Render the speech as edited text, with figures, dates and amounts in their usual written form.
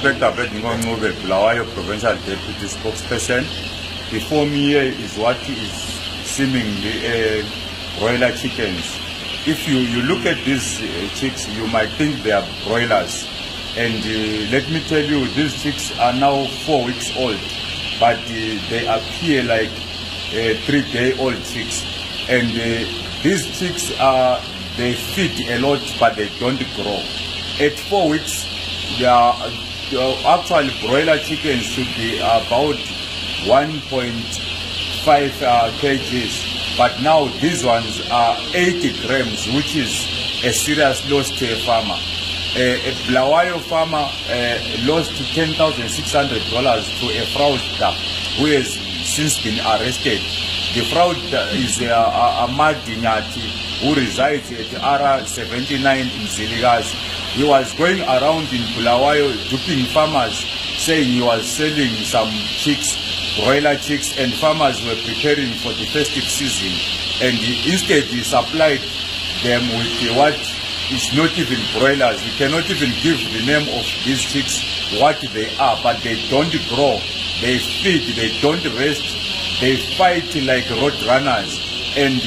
Inspector Bedingo Ngube, Bulawayo Provincial Deputy Spokesperson. Before me here is what is seemingly broiler chickens. If you look at these chicks, you might think they are broilers. And let me tell you, these chicks are now 4 weeks old, but they appear like 3-day-old chicks. And these chicks they feed a lot, but they don't grow. At 4 weeks, they are actually broiler chickens should be about 1.5 kgs, but now these ones are 80 grams, which is a serious loss to a farmer. A Bulawayo farmer lost $10,600 to a fraudster who has since been arrested. The fraudster is Ahmad Dinyati, who resides at R79 in Ziligas. He was going around in Bulawayo duping farmers, saying he was selling some chicks, broiler chicks, and farmers were preparing for the festive season. And instead he supplied them with what is not even broilers. He cannot even give the name of these chicks what they are, but they don't grow, they feed, they don't rest, they fight like road runners. And